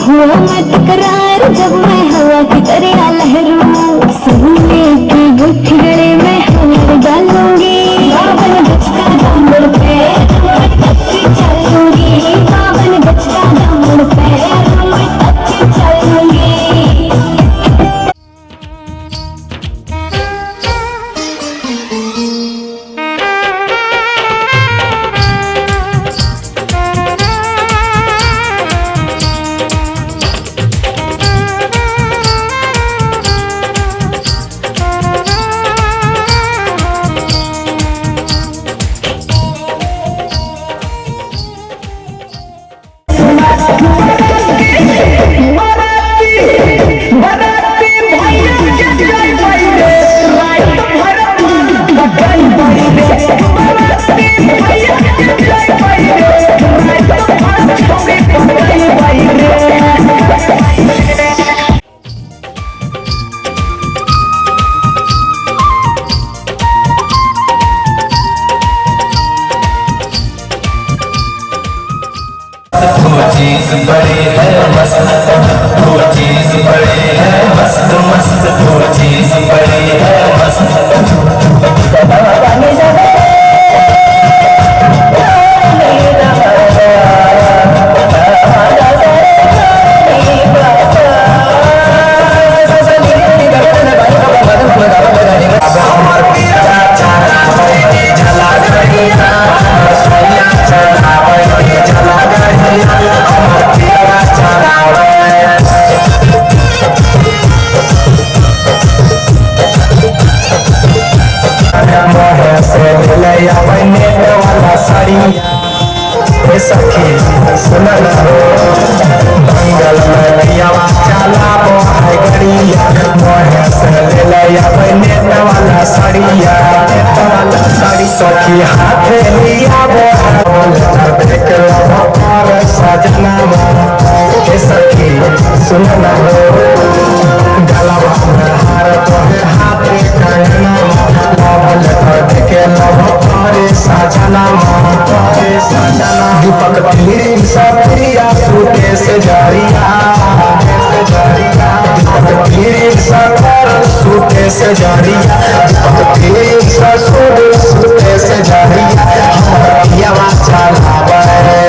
हुआ मैं तकरार जब मैं हवा की तरह लहरूं सुनने की गुत्थी गले में हार डालूंगी बावन गज का दामन पैरों में तक चलूंगी बावन गज का दामन पैरों में तक चलूंगी। चीज बड़ी है मस्त, वो चीज बड़ी है मस्त मस्त, वो चीज बड़ी है मस्त। सखी सुनल मंगल में पियावा चला है गड़िया मोहे से ले नेट वाला सड़िया साड़ी सखी हाथे लिया देख और सजना हे सखी सुनल गलवा में हार तोहे हाथे कंगना देखे लव करे सजना दीपक पीरी सप्रिया सूटे से जरिया दीपक पीरी सकर सूटे से जरिया दीपक पीरी सूटे से जरिया हमारा चलावे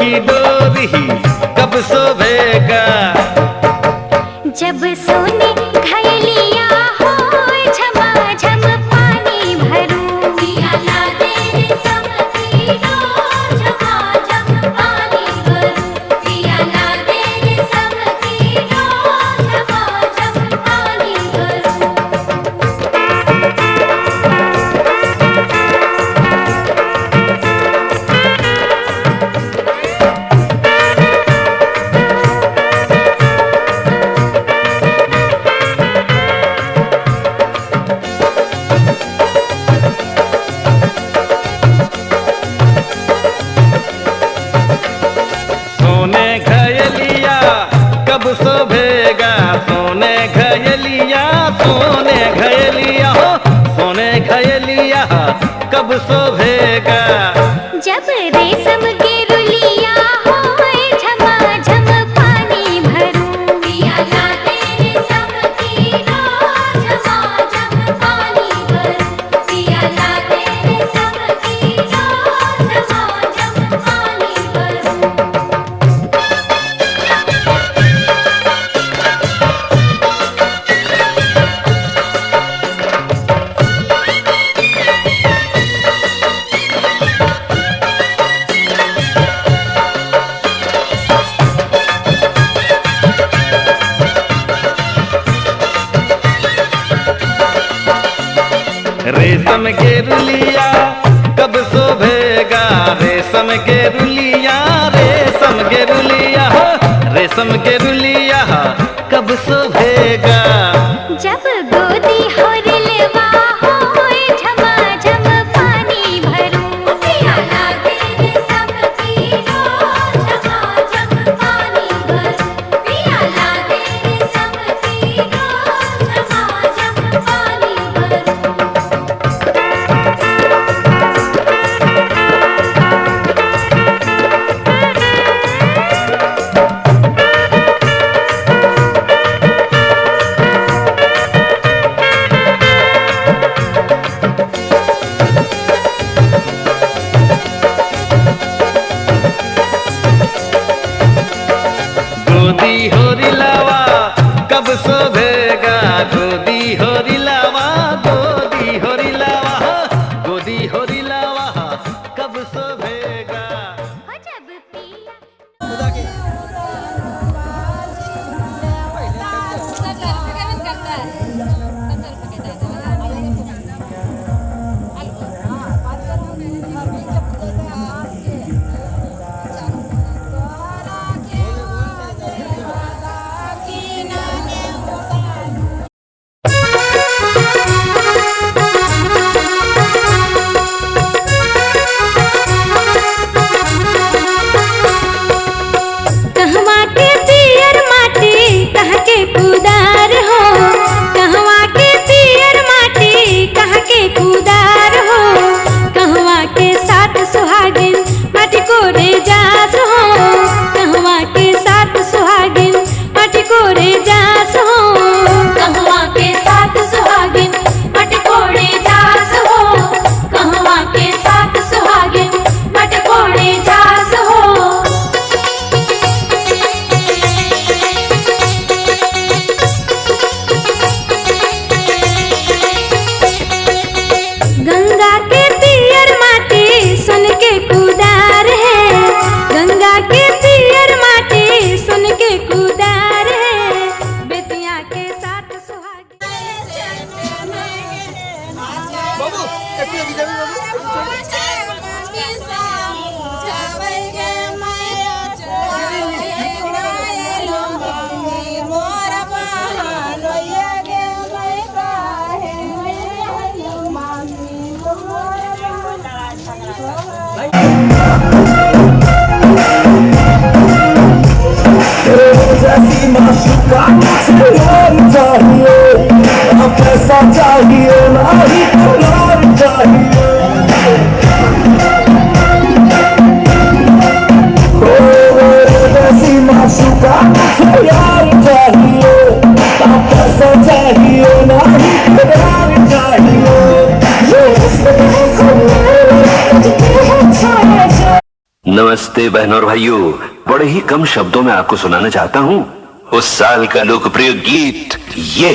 की डोरी कब शोभेगा। जब सोने घायलिया हो झमाझम पानी भरूं, पिया ला दे रेशम की डोर झमाझम पानी भरूं, पिया ला दे रेशम की डोर झमाझम पानी भरूं। सोने घयलिया कब शोभेगा, सोने घयलिया, सोने घयलिया हो, सोने घयलिया कब शोभेगा। जब रेशम के रुलिया हो झमाझम पानी भरूं, पिया ला दे रेशम की डोर झमाझम पानी भरूं, पिया ला दे रेशम की डोर झमाझम पानी भरूं। रेशम के रुलिया कब शोभेगा, रेशम के रुलिया, रेशम के रुलिया हो, रेशम के रुलिया कब शोभेगा। जब गोदी हो रिलवा हो झमाझम पानी भरूं, पिया ला दे रेशम की डोर झमाझम पानी भरूं, पिया ला दे रेशम की डोर झमाझम पानी भरूं। गोदी हो रिलावा कब शोभेगा, गोदी हो रिलावा, गोदी हो रिलावा, गोदी हो रिलावा कब शोभेगा। हो जब पिया कहवा के पियर माटी कहाँ के कुदार हो, कहवा के पियर माटी कहाँ के कुदार हो, कहवा के साथ सुहागिन माटी को रे जास हो, कहवा के साथ सुहागिन माटी को रे जास हो, कहवा के साथ सुहागिन माटी को रे जास हो, कहवा के साथ सुहागिन माटी को रे जास हो। गंगा के पियर माटी सुन के कुदार है, गंगा के पियर माटी सुन के कुदार है, बेतिया के साथ सुहागिन। जैसी माशूका से यार चाहिए, अब कैसा चाहिए नहीं प्यार चाहिए। जैसी माशूका से यार चाहिए, अब कैसा चाहिए नहीं प्यार चाहिए। नमस्ते। नमस्ते बहनों और भाइयों, बड़े ही कम शब्दों में आपको सुनाना चाहता हूँ उस साल का लोकप्रिय गीत ये।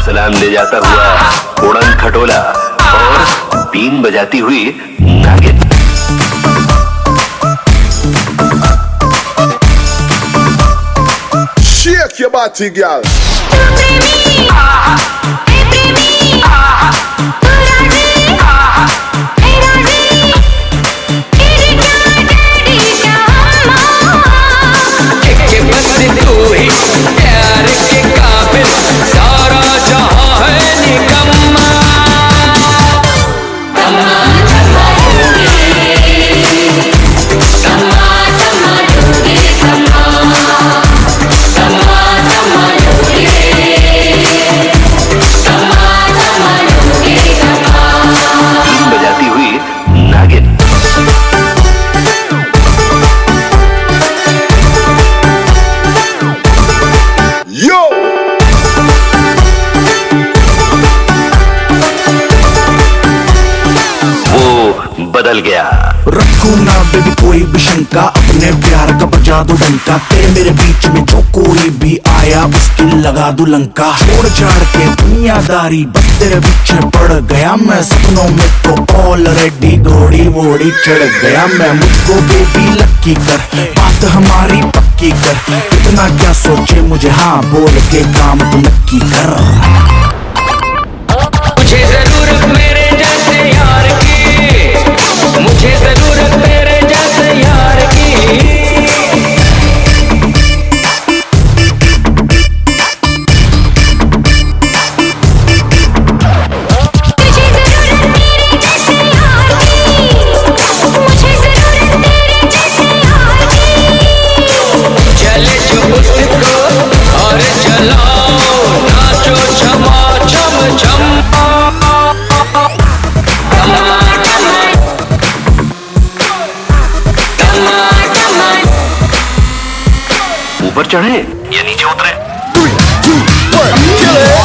सलाम ले जाता हुआ उड़न खटोला और बीन बजाती हुई नागिन। Shake your body, girl. बदल गया। रखूं ना बेबी कोई भी शंका, अपने प्यार का बजा दो डंका। तेरे मेरे बीच में जो कोई भी आया उसकी लगा दू लंका। छोड़ छाड़ के दुनियादारी बस तेरे पीछे पड़ गया मैं। सपनों में तो ऑलरेडी घोड़ी वोड़ी चढ़ गया मैं। मुझको बेबी लक्की कर, बात हमारी पक्की कर। इतना क्या सोचे मुझे हाँ बोल के काम तो नक्की कर। मुझे जरूरत मेरे जैसे यार की, मुझे जरूरत मेरे जैसे यार की। चले जो उसको और चलाओ, नाचो छमा छम छम। ऊपर चढ़े या नीचे उतरे? 3, 2, 1, kill it!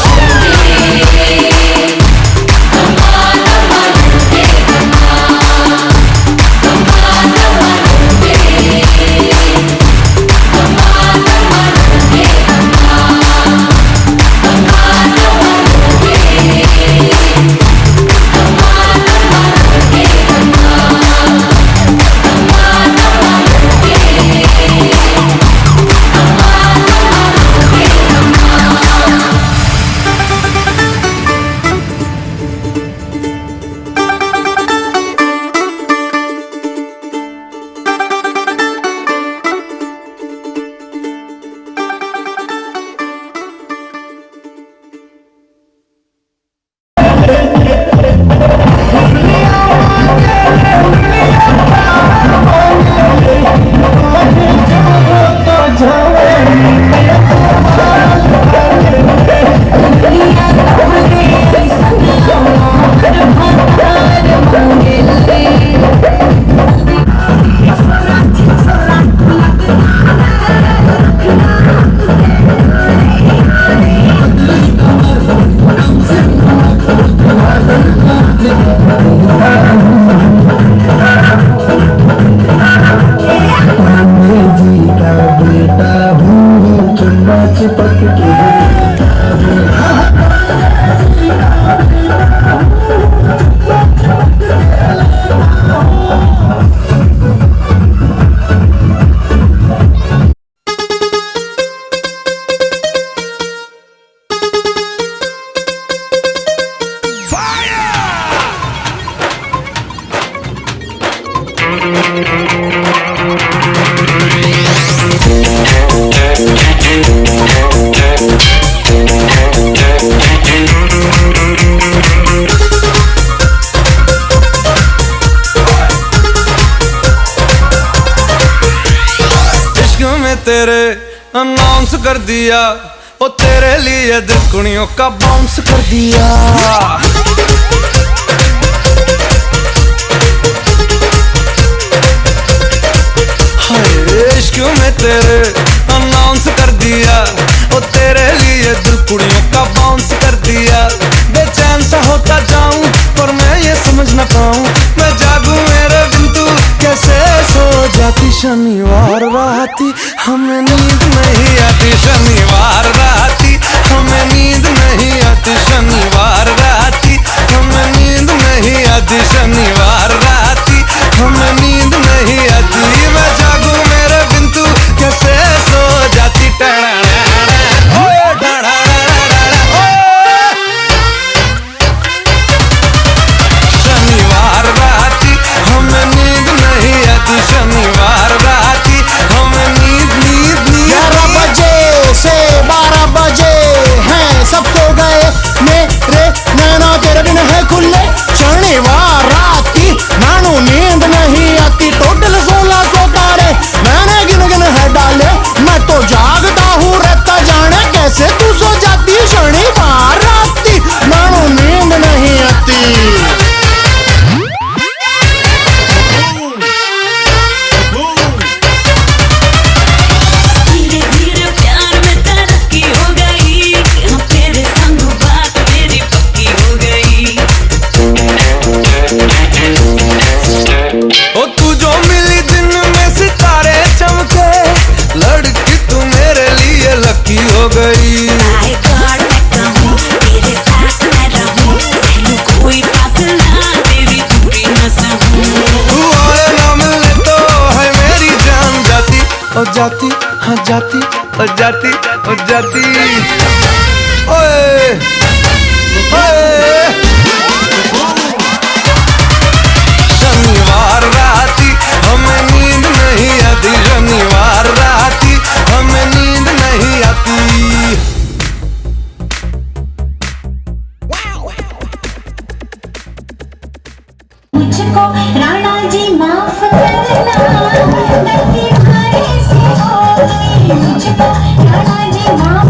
तेरे अनाउंस कर दिया, ओ तेरे लिए दुनियों का बाउंस कर दिया। हाय इश्क में तेरे अनाउंस कर दिया, ओ तेरे तेरे लिए दिल कुड़ियों का बाउंस कर दिया। बेचैन सा होता जाऊं पर मैं ये समझ न पाऊं, मैं जागूं मेरे बिन तू कैसे सो जाती। शनिवार राती हमें नींद नहीं आती, शनिवार राती हमें नींद नहीं आती, शनिवार राती हमें नींद नहीं आती, शनिवार राती हमें नींद नहीं आती। मैं जागूं मेरे बिन तू कैसे सो जाती। शनिवार राती हमें नींद नहीं आती, शनिवार राती हमें नींद 11 बजे से 12 बजे हैं सब सो गए, मेरे नैना तेरे बिन है खुले। शनिवार राती नानू नींद नहीं आती, टोटल 1600 तारे मैंने गिन गिन है डाले। मैं तो जागता हूँ रहता जाने कैसे तू सो जाती। शनिवार राती नानू नींद नहीं आती। ओ तू जो मिली दिन में सितारे चमके, लड़की तू मेरे लिए लकी हो गई। तू आए ना मिले तो है मेरी जान जाती, ओ जाती हाँ जाती, ओ जाती ओ जाती। ओए ओए शनिवार राती हमें नींद नहीं आती, शनिवार राती हमें नींद नहीं आती। मुझको राणा जी माफ करना, गलती हमारे से हो गई। मुझको राणा जी माफ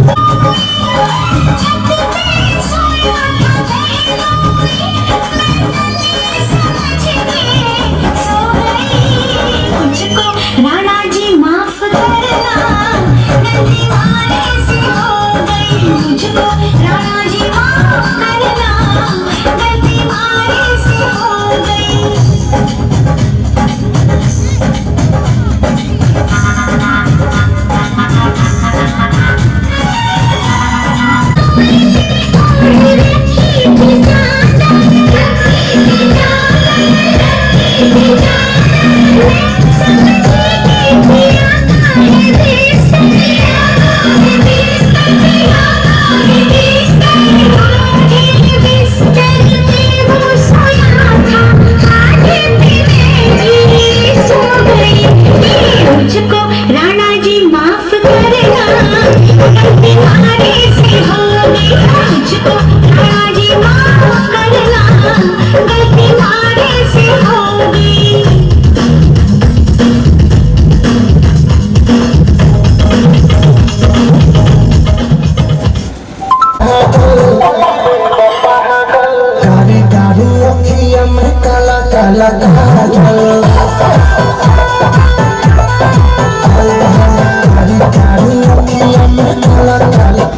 मुझको राणा जी माफ करना, गलती हमारे से हो गई। मुझको राणा जी माफ करना, गलती हमारे से हो गई। मुझको राणा जी माफ करना, गलती हमारे से हो गई। मुझको राणा जी माफ करना, गलती हमारे से हो गई। काली काली अखियां में काला काला काजल, काली काली अखियां में काला काला।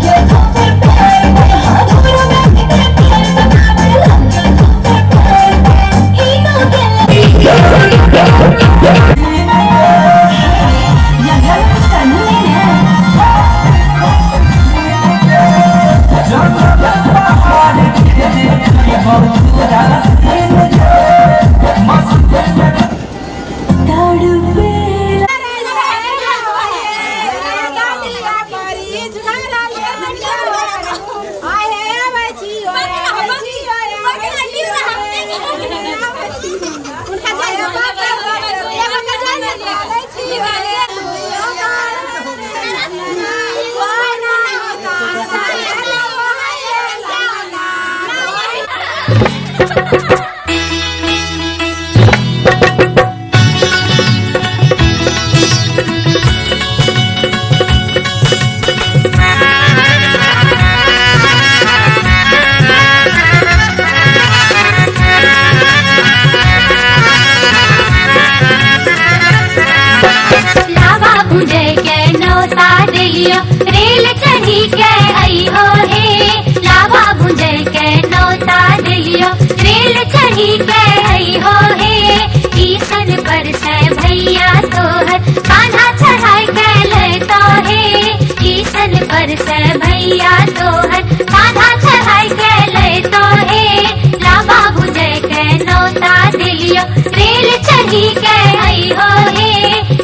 Get दिलियो रेल चढ़ी के आई हो हे लावा भुजे के नौता दिलियो रेल चढ़ी के आई हो हे ईसन पर से भैया तोहर कान्हा चढ़ाई के ले तो हे ईसन पर से भैया तोहर कान्हा चढ़ाई के ले तो हे लावा भुजे के नौता दिलियो रेल चढ़ी के आई हो हे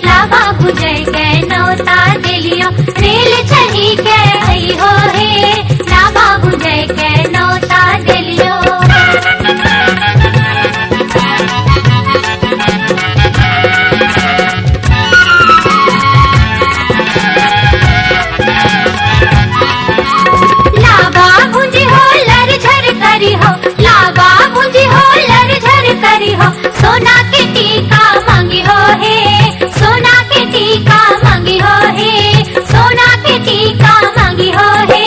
लावा भुजे के नौता दिलियो रेल चढ़ी के आई हो हे लावा भुजे के नौता दिलियो लावा भुजी हो लर झर करी हो लावा भुजी हो लर झर करी हो सोना के टीका मांगी हो हे सोना के टीका मांगी हो हे सोना के टीका मांगी हो हे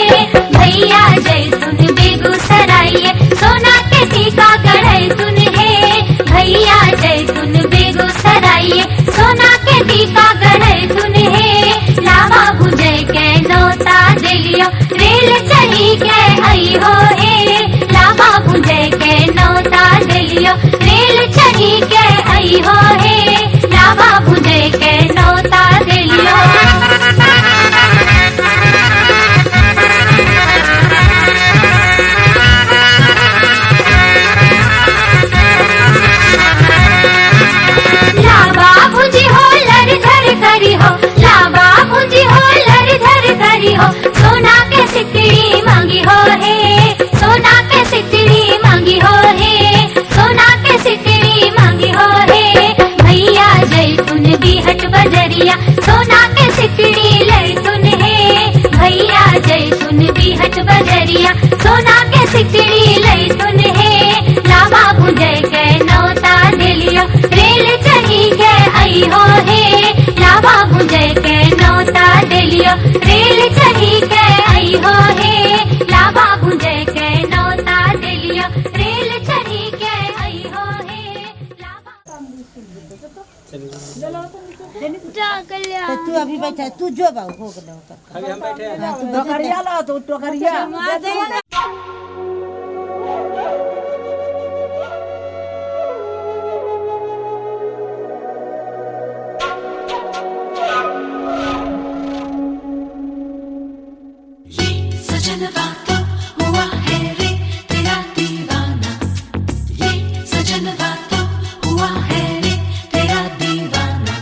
भैया जैतून बेगूसराय सोना के टीका गढ़ई तुन हे भैया जैतून बेगूसराय सोना के टीका गढ़ई तुन हे लावा भुजे के नौता दिलियो रेल चढ़ी के आई हो हे लावा भुजे के नौता दिलियो रेल चढ़ी के आई हो हे लावा भुजे के नौता दिलियो लावा भुजी हो लर झर करी हो लावा भुजी हो लर झर करी हो सोना के सिकड़ी मांगी हो हे सोना के सिकड़ी मांगी हो हे सोना के सिकड़ी मांगी हो हे भैया जैतून बिहट बजरिया सोना के सिकड़ी लई तुन हे भैया जैतून बिहट बजरिया सोना के सिकड़ी लई तुन हे लावा भुजे के नौता दिलियो रेल चढ़ी के आई हो हे लावा भुजे के नौता दिलियो रेल चढ़ी के आई हो हे लावा भुजे के नौता दिलियो रेल चढ़ी के आई हो हे तो तू अभी बैठा तू जो बाबू हो गया अभी हम बैठे हैं तू टोकरिया ला तो टोकरिया सजनवा तो हुआ है रे तेरा दीवाना ये सजनवा तो हुआ है रे तेरा दीवाना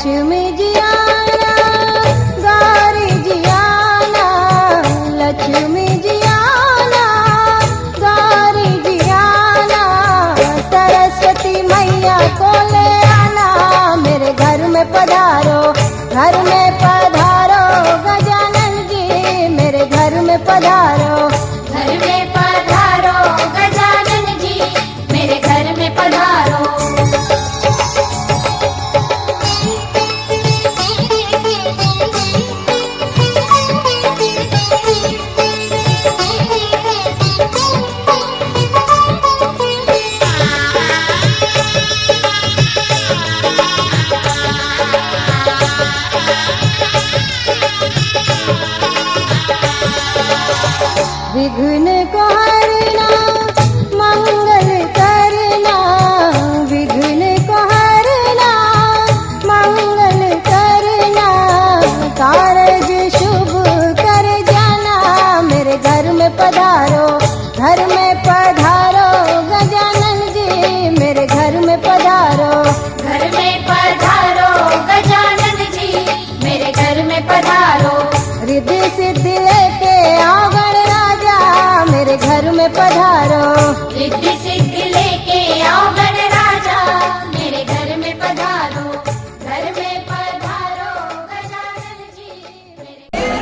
लक्ष्मी जी आना गौरी जी आना लक्ष्मी जी आना गौरी जी आना सरस्वती मैया को ले आना मेरे घर में पधारो घर में पधारो गजानन जी मेरे घर में पधारो गजानन जी मेरे घर में पधारो विघ्न को हरना मंगल करना विघ्न को हरना मंगल करना कारज शुभ कर जाना मेरे घर में पधारो गजानन जी मेरे घर में पधारो गजानन जी मेरे घर में पधारो रिद्धि सिद्धि लेके आओ गणराजा मेरे घर में पधारो रिद्धि सिद्धि लेके आओ गणराजा मेरे घर में पधारो गजानन जी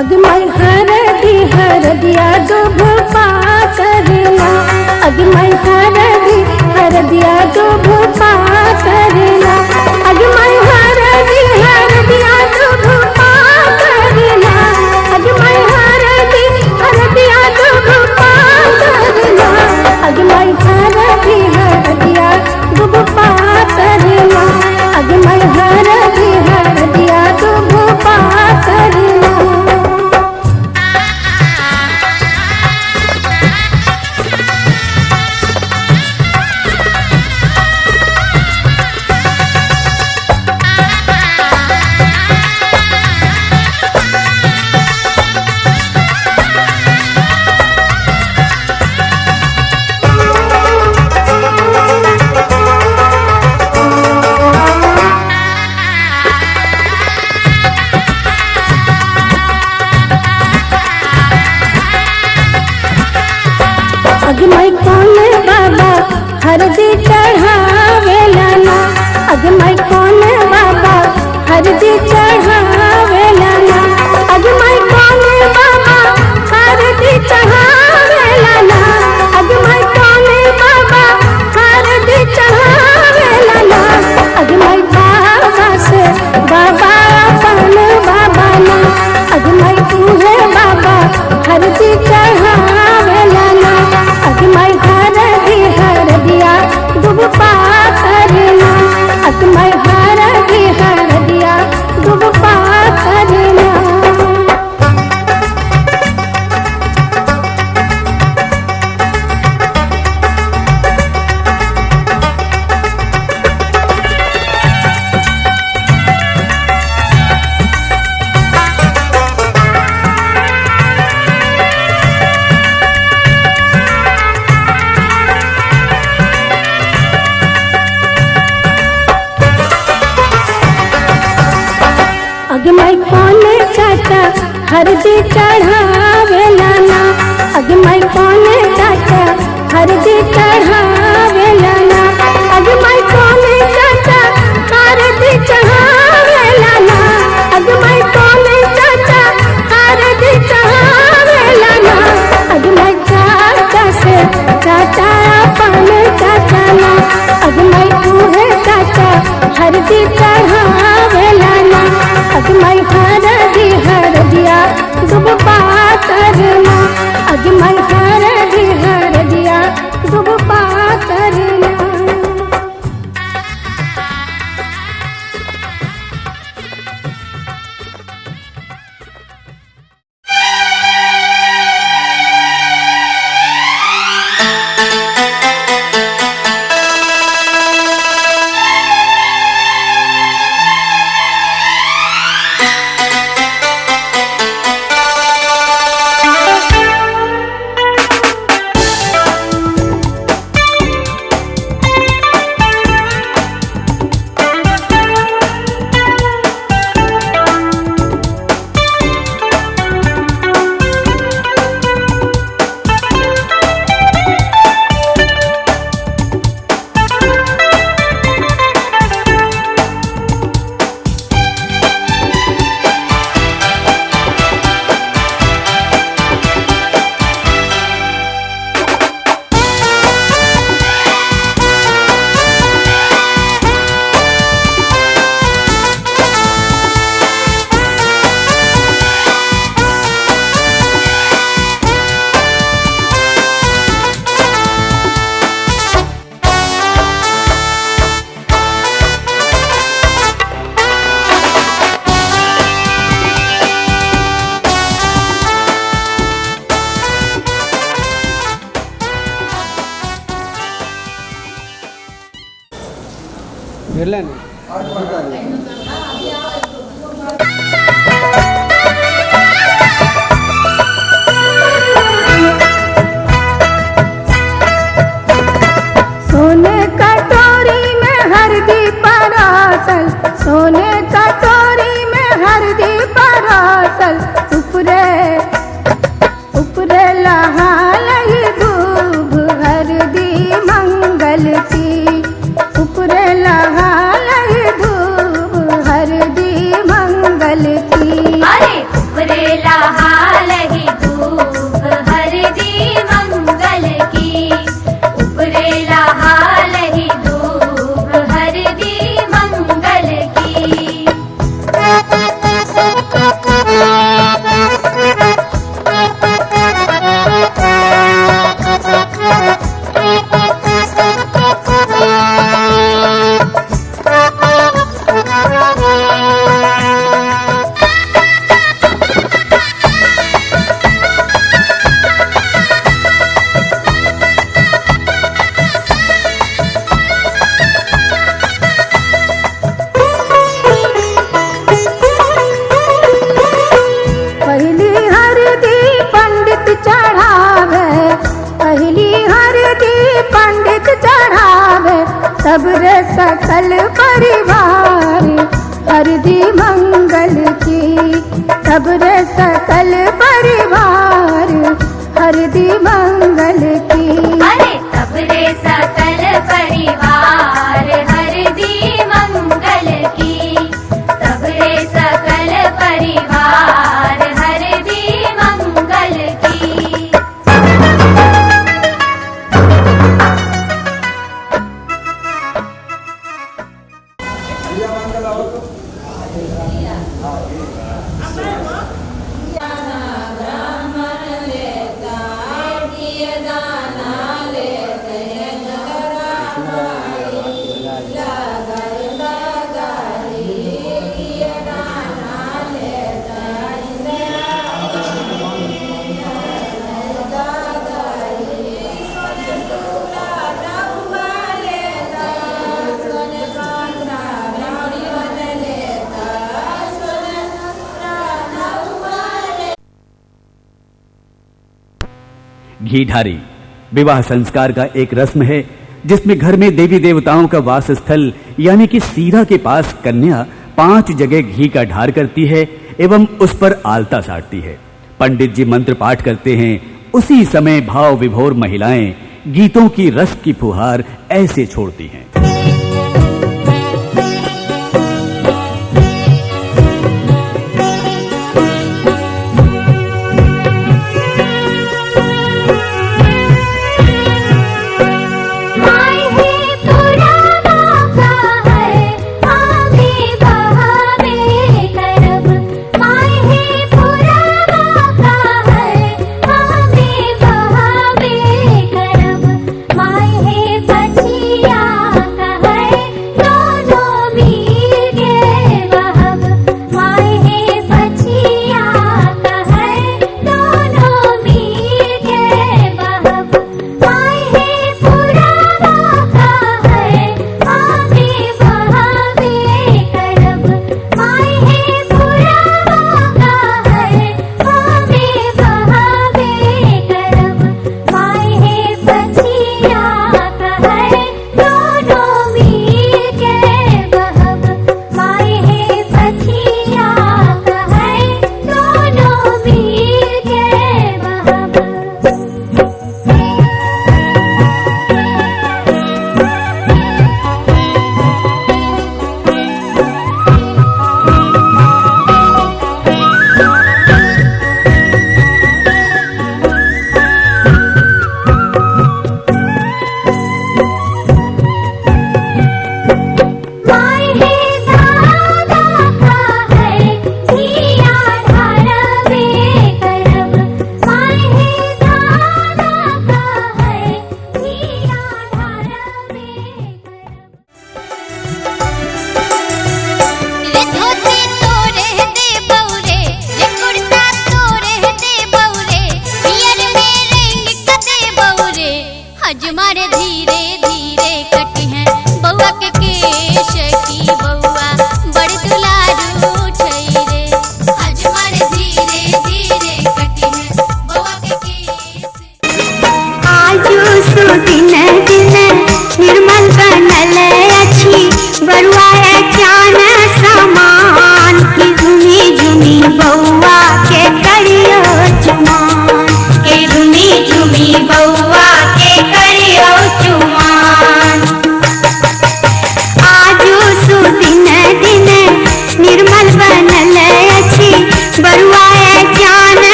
अगमय हर दिया दुभ पातरना अगमय हर दिया दुभ पातरना अगमय हर दिया दुभ पातरना अगमय हर दिया दुभ पातरना अगमय हर दिया दुभ पातरना अगमय हर दिया दुभ पातरना अगमय कौन बाबा हरदी चढ़ावेलाना अगमय कौन बाबा हरदी चढ़ावेलाना अगमय कौन बाबा हरदी चढ़ावेलाना अगमय कौन बाबा हरदी चढ़ावेलाना अगमय बाबा से बाबा अपन बाबा ना अगमय तू है बाबा हरदी चढ़ावेलाना अगमय हर दिया दुभ पातरना अगमय हर दिया दुभ पातरना अगमय कौन चाचा हरदी चढ़ावेलाना अगमय कौन चाचा हरदी चढ़ावेलाना अगमय कौन चाचा हरदी चढ़ावेलाना अगमय कौन चाचा हरदी चढ़ावेलाना अगमय चाचा से चाचा अपन चाचा ना अगमय तू है चाचा हरदी चढ़ावेलाना अगमय हर दिया दुभ पातरना अगमय हर दिया दुभ पातरना सोने कटोरी में हरदी परासल, सोने कटोरी में हरदी परासल, ऊपरे ऊपरे लहा लही दूब हरदी मंगल की, ऊपरे लहा लही दूब हरदी मंगल की। अरे ऊपरे लहा लही दूब हरदी मंगल की, ऊपरे लहा लही दूब हरदी मंगल की। पहली हरदी पंडित चढ़ावे, पहली हरदी पंडित चढ़ावे, सबरे सकल परिवार हरदी मंगल की, सबरे सकल परिवार हरदी मंगल की। अरे सबरे सकल परिवार हरदी मंगल की, सबरे सकल परिवार हरदी मंगल की। घीढारी विवाह संस्कार का एक रस्म है जिसमें घर में देवी देवताओं का वास स्थल यानी कि सीरा के पास कन्या 5 जगह घी का ढार करती है एवं उस पर आलता साटती है। पंडित जी मंत्र पाठ करते हैं। उसी समय भाव विभोर महिलाएं गीतों की रस की फुहार ऐसे छोड़ती हैं। माई है पछिया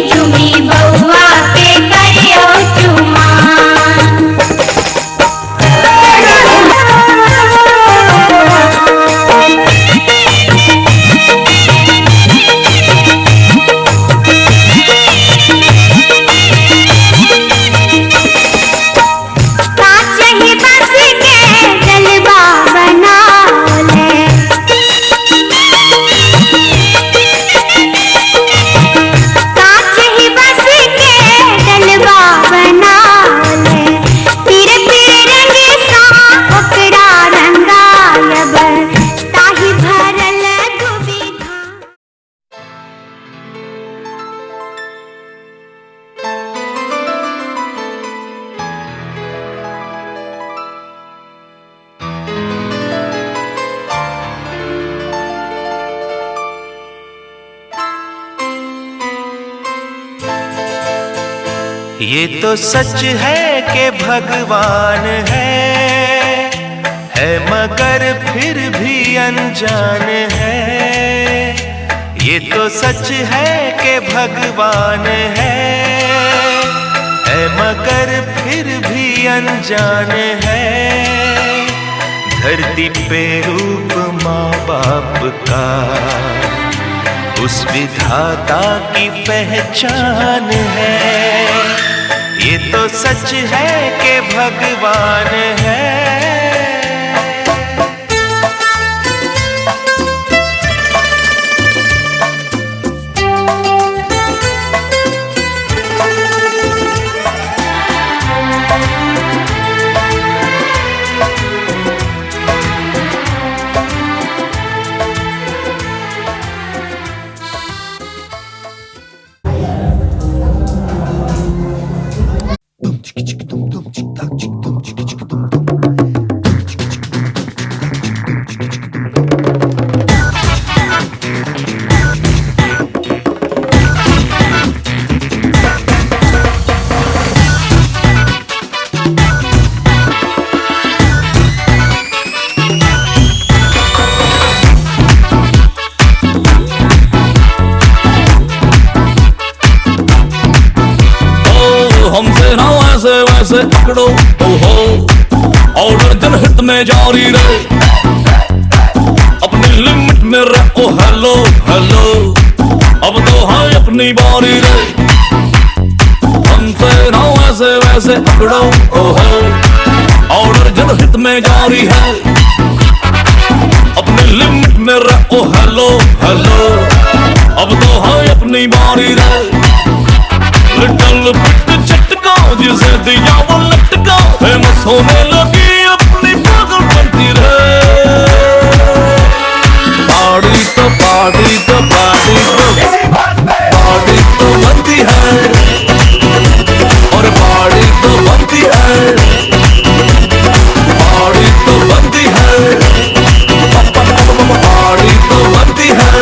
झूमी बउआ के करियो चुमा ये तो सच है कि भगवान है मगर फिर भी अनजान है। ये तो सच है कि भगवान है मगर फिर भी अनजान है। धरती पे रूप माँ बाप का उस विधाता की पहचान है। ये तो सच है कि भगवान है। वैसे पकड़ो ओहो ऑर्डर जनहित में जारी रहे अपनी लिमिट में रहो। हेलो हेलो अब तो है अपनी बारी रे। हमसे ना वैसे वैसे पकड़ो ओहो ऑर्डर जनहित में जारी है अपनी लिमिट में रहो। हेलो हेलो अब तो है अपनी बारी रे। लिटल बिट झटका जिसे दिया वो लटका फेमस होने लगी अपनी पागल बनती रहे। पार्टी तो पार्टी तो पार्टी तो बनती है और पार्टी तो बनती है पार्टी तो बनती है पार्टी तो बनती है।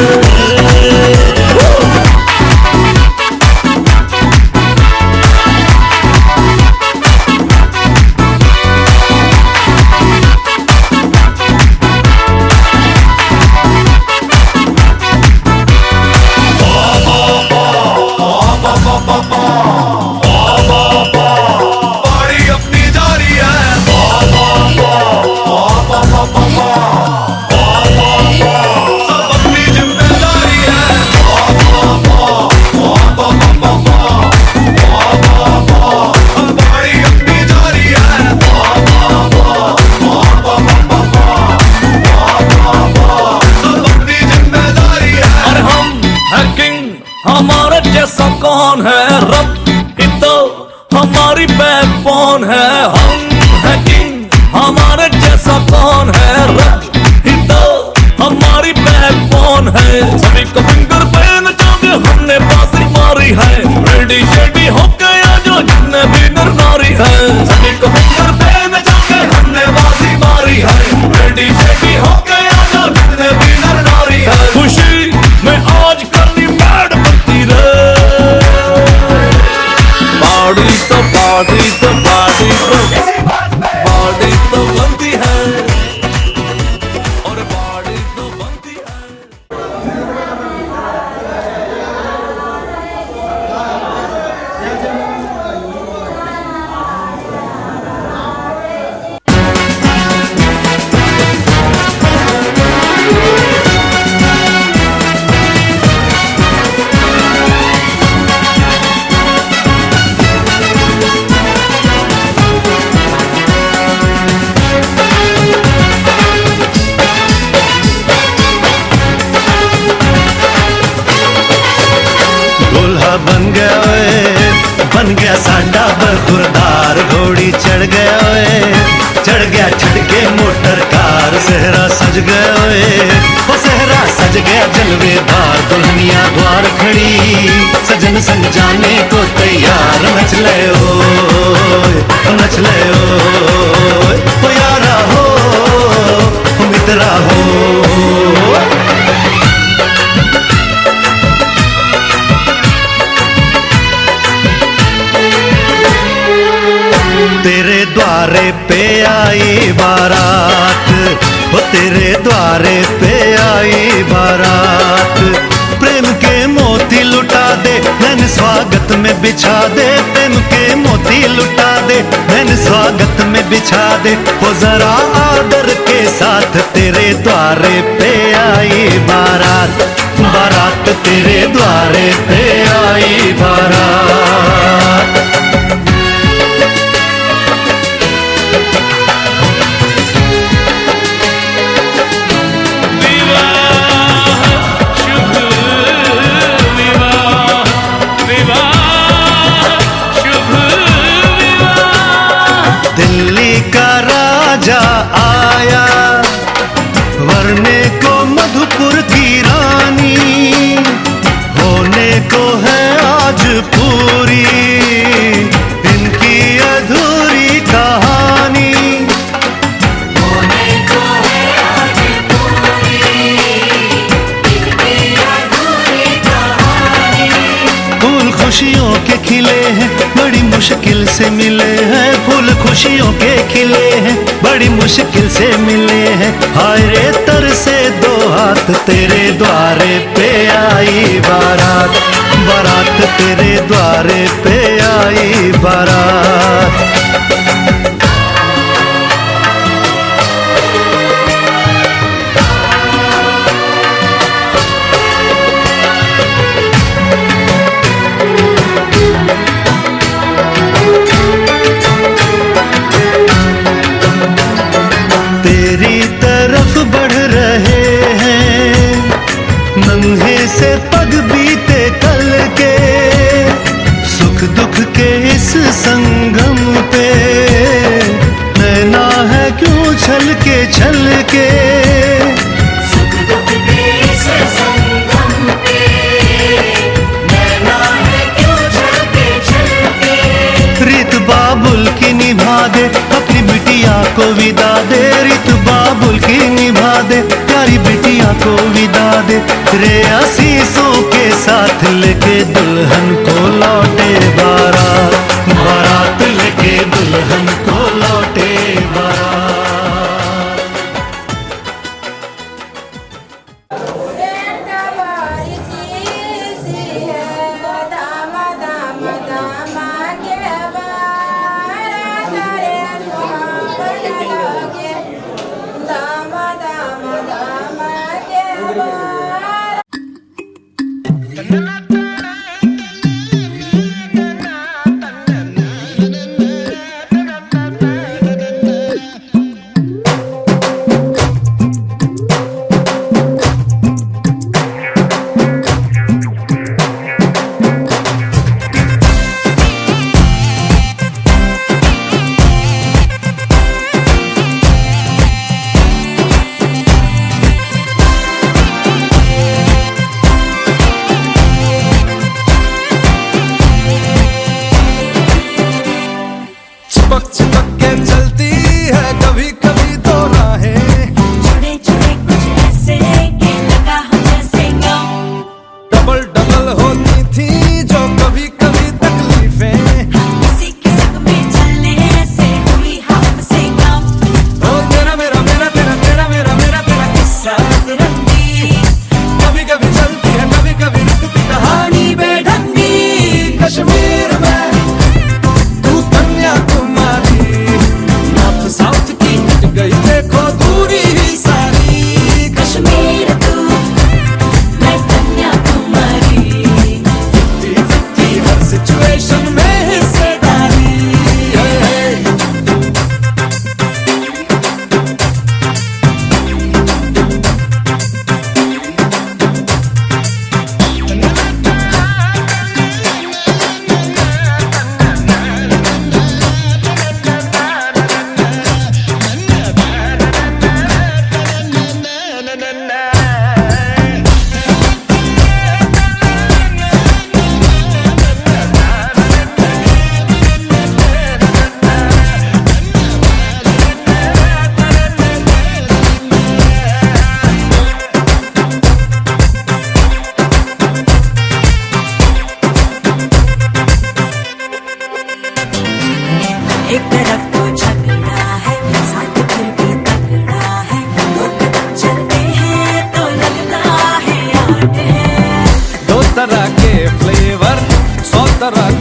हमारा जैसा कौन है रब ही तो हमारी बैकबोन है। हम है किंग हमारे जैसा कौन है रब ही तो हमारी बैकबोन है। सभी को फिंगर पे नचाओगे हमने बाजी मारी है। रेडी शेडी हो गया जो जितने भी नर नारी है। सभी को फिंगर पे नचाओगे हमने बाजी मारी है। रेडी शेडी हो गया जो जितने भी नर नारी है। खुशी में आज करनी बैड बनती रे। पार्टी तो पार्टी तो पार्टी तो पार्टी तो बनती है और पार्टी तो बनती है। बन गया साडा बखुरदार, घोड़ी चढ़ गया ओए, चढ़ गया चढ़ के मोटर कार, सहरा सज गया ओए, वो सहरा सज गया जलवेदार, दुल्हनिया द्वार खड़ी, सजन संग जाने को तैयार, नच ले ओए, नच ले ओए, ओ यारा हो, ओ मित्रा हो। तेरे द्वारे पे आई बारात, वो तेरे द्वारे पे आई बारात, प्रेम के मोती लुटा दे मैंने स्वागत में बिछा दे, प्रेम के मोती लुटा दे मैंने स्वागत में बिछा दे, वो जरा आदर के साथ तेरे द्वारे पे आई बारात, बारात तेरे द्वारे पे आई बारात। दिल्ली का राजा आया, वरने को मधुपुर की रानी, होने को है आज पूरी इनकी अधूरी कहानी, होने को है आज पूरी इनकी अधूरी कहानी। फूल खुशियों के खिले हैं बड़ी मुश्किल से मिले हैं, फूल खुशियों के खिले हैं बड़ी मुश्किल से मिले हैं, हाय रे तर से दो हाथ तेरे द्वारे पे आई बारात, बारात तेरे द्वारे पे आई बारात। तेरी तरफ बढ़ रहे हैं नन्हे से पग बीते कल के, सुख दुख के इस संगम पे नैना है क्यों छल के, सुख दुख के इस संगम पे नैना है क्यों छल के। रीत बाबुल की निभा दे अपनी बिटिया को विदा दे, रीत बाबुल की निभा दे प्यारी बिटिया को विदा दे, रे आशीषों के साथ लेके दुल्हन को लौटे बारात, बारात लेके दुल्हन को लौटे बारात।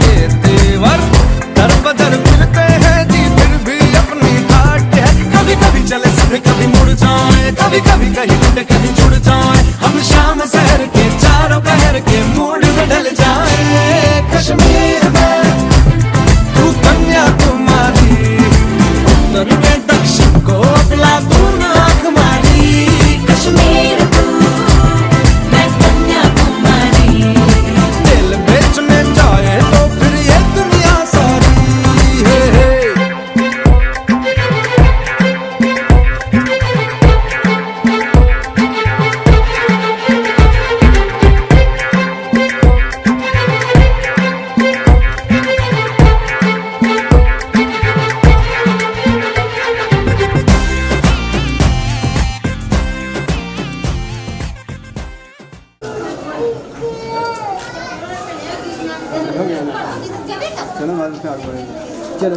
ये तेवर दर बदर फिरते हैं जी फिर भी अपनी ठाट है। कभी कभी चले सभी कभी मुड़ जाए, कभी कभी कहीं टूटे कहीं जुड़ जाए। हम शाम शहर के चारों पहर के मूड में ढल जाए। कश्मीर में तू कन्याकुमारी, उत्तर में दक्षिण को अफलातून आंख मारी। कश्मीर तू मैं कन्याकुमारी, दिल बेचने जाए तो फिर ये दुनिया सारी है। चलो